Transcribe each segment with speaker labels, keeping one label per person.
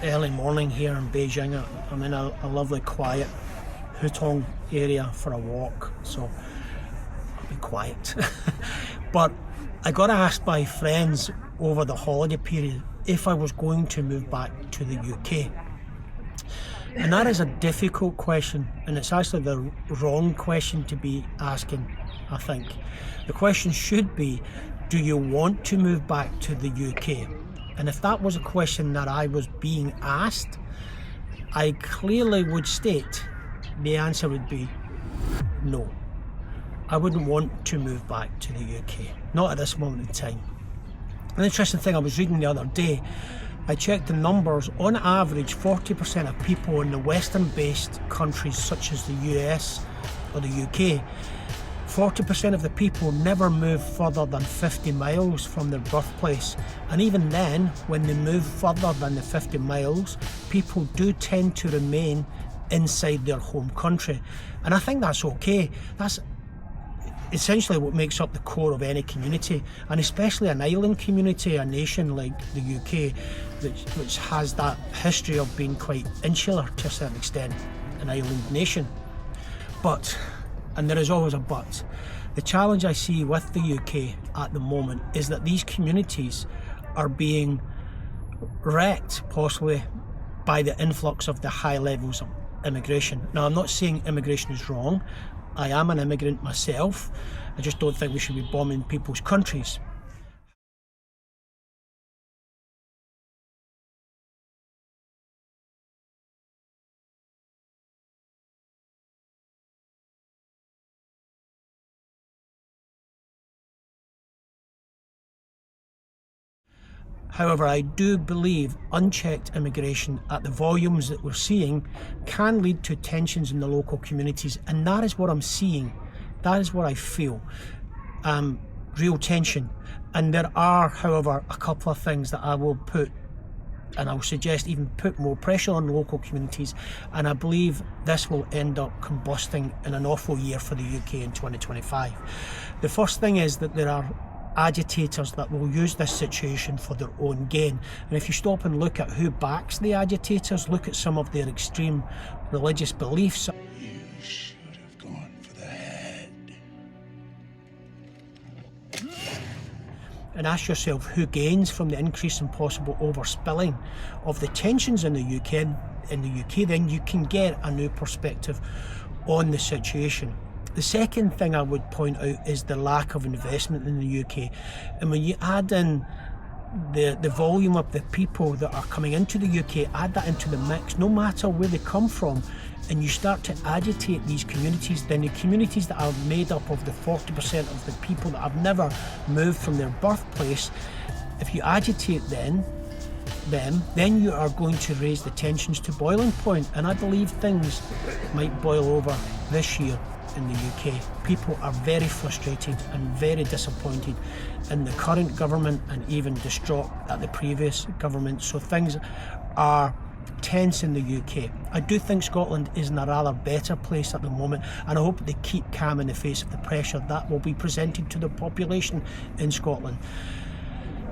Speaker 1: early morning here in Beijing. I'm in a lovely quiet Hutong area for a walk, so I'll be quiet. But I got asked by friends over the holiday period if I was going to move back to the UK. And that is a difficult question, and it's actually the wrong question to be asking, I think. The question should be, do you want to move back to the UK? And if that was a question that I was being asked, I clearly would state the answer would be no. I wouldn't want to move back to the UK, not at this moment in time. An interesting thing I was reading the other day, I checked the numbers. On average, 40% of people in the Western-based countries such as the US or the UK, 40% of the people never move further than 50 miles from their birthplace. And even then, when they move further than the 50 miles, people do tend to remain inside their home country. And I think that's okay. That's essentially what makes up the core of any community, and especially an island community, a nation like the UK, which has that history of being quite insular to a certain extent, an island nation. But, and there is always a but, the challenge I see with the UK at the moment is that these communities are being wrecked, possibly, by the influx of the high levels of immigration. Now, I'm not saying immigration is wrong. I am an immigrant myself. I just don't think we should be bombing people's countries. However, I do believe unchecked immigration at the volumes that we're seeing can lead to tensions in the local communities, and that is what I'm seeing. That is what I feel. Real tension. And there are, however, a couple of things that I will put, and I will suggest even put more pressure on local communities, and I believe this will end up combusting in an awful year for the UK in 2025. The first thing is that there are agitators that will use this situation for their own gain. And if you stop and look at who backs the agitators, look at some of their extreme religious beliefs.
Speaker 2: You should have gone for the head.
Speaker 1: And ask yourself who gains from the increase in possible overspilling of the tensions in the UK, then you can get a new perspective on the situation. The second thing I would point out is the lack of investment in the UK. And when you add in the volume of the people that are coming into the UK, add that into the mix, no matter where they come from, and you start to agitate these communities, then the communities that are made up of the 40% of the people that have never moved from their birthplace, if you agitate them, then you are going to raise the tensions to boiling point. And I believe things might boil over this year in the UK. People are very frustrated and very disappointed in the current government and even distraught at the previous government. So things are tense in the UK. I do think Scotland is in a rather better place at the moment, and I hope they keep calm in the face of the pressure that will be presented to the population in Scotland.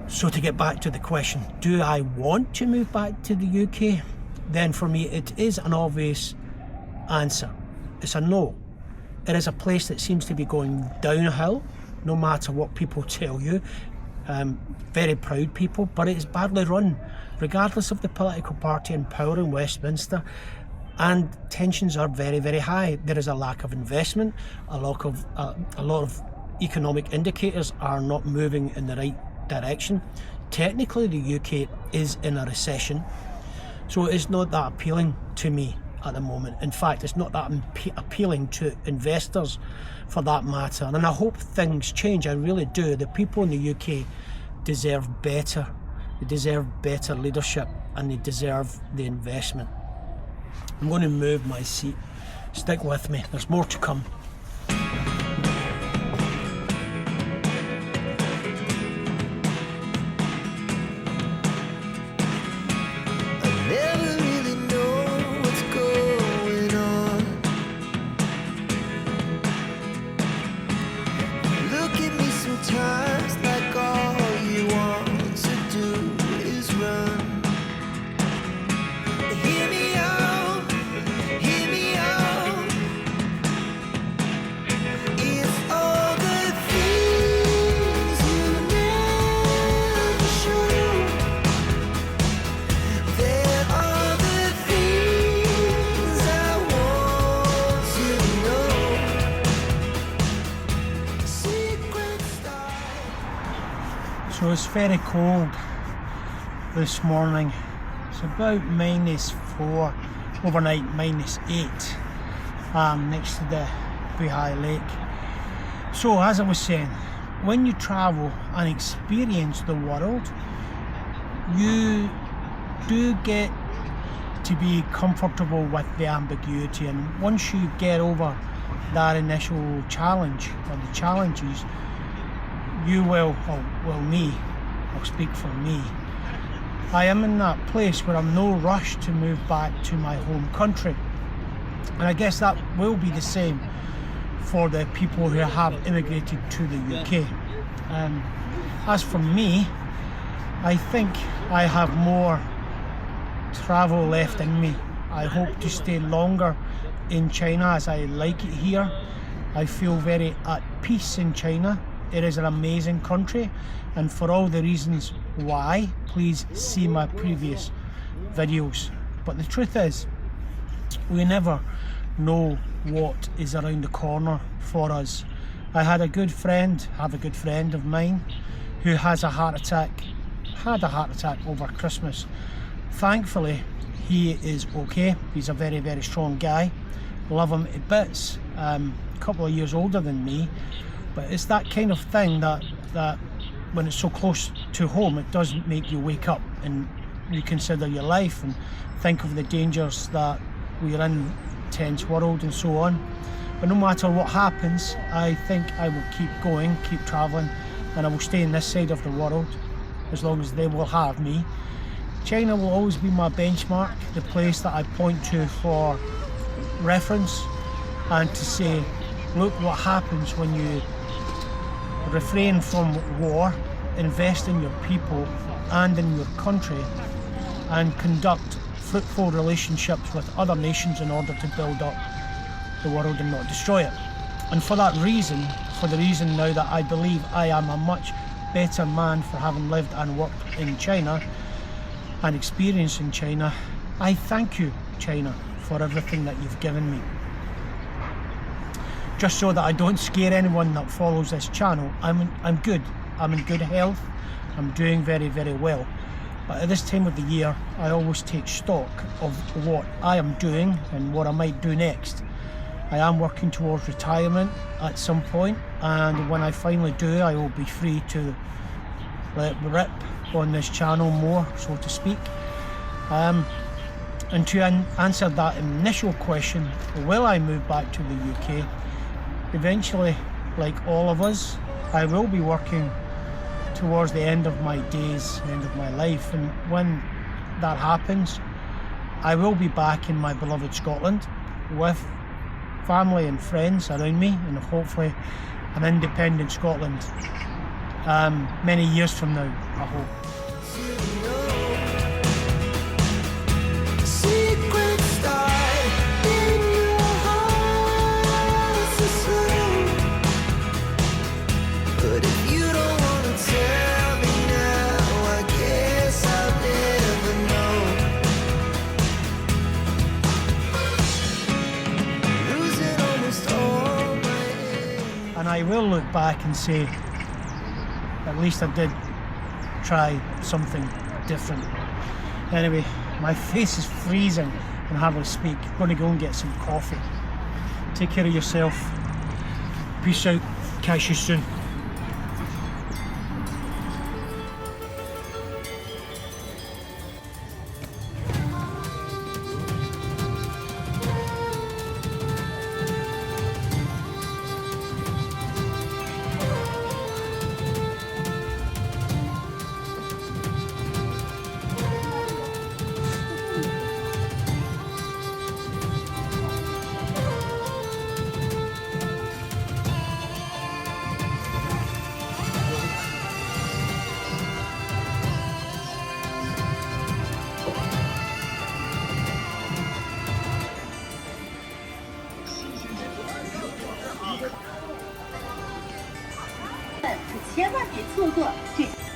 Speaker 1: So to get back to the question, do I want to move back to the UK? Then for me it is an obvious answer. It's a no. It is a place that seems to be going downhill, no matter what people tell you. Very proud people, but it is badly run, regardless of the political party in power in Westminster. And tensions are very, very high. There is a lack of investment. A lot of economic indicators are not moving in the right direction. Technically, the UK is in a recession, so it's not that appealing to me at the moment. In fact, it's not that appealing to investors for that matter. And I hope things change. I really do. The people in the UK deserve better. They deserve better leadership, and they deserve the investment. I'm going to move my seat. Stick with me. There's more to come. was very cold this morning. It's about -4, overnight -8, next to the Buhai Lake. So as I was saying, when you travel and experience the world, you do get to be comfortable with the ambiguity, and once you get over that initial challenge or the challenges, you will, I'll speak for me, I am in that place where I'm no rush to move back to my home country. And I guess that will be the same for the people who have immigrated to the UK. As for me, I think I have more travel left in me. I hope to stay longer in China as I like it here. I feel very at peace in China. It is an amazing country, and for all the reasons why, please see my previous videos. But the truth is, we never know what is around the corner for us. I have a good friend of mine who had a heart attack over Christmas. Thankfully, he is okay. He's a very, very strong guy. Love him to bits. A couple of years older than me, but it's that kind of thing that when it's so close to home, it does make you wake up and reconsider your life and think of the dangers that we're in, tense world and so on. But no matter what happens, I think I will keep going, keep travelling, and I will stay in this side of the world as long as they will have me. China will always be my benchmark, the place that I point to for reference and to say, look what happens when you refrain from war, invest in your people and in your country, and conduct fruitful relationships with other nations in order to build up the world and not destroy it. And for that reason, for the reason now that I believe I am a much better man for having lived and worked in China and experienced in China, I thank you, China, for everything that you've given me. Just so that I don't scare anyone that follows this channel, I'm good. I'm in good health. I'm doing very, very well. But at this time of the year, I always take stock of what I am doing and what I might do next. I am working towards retirement at some point, and when I finally do, I will be free to let rip on this channel more, so to speak. And to answer that initial question, will I move back to the UK? Eventually, like all of us, I will be working towards the end of my days, the end of my life, and when that happens, I will be back in my beloved Scotland with family and friends around me, and hopefully an independent Scotland many years from now, I hope. And I will look back and say, at least I did try something different. Anyway, my face is freezing and hardly speak. I'm going to go and get some coffee. Take care of yourself. Peace out. Catch you soon.
Speaker 3: 千万别错过这。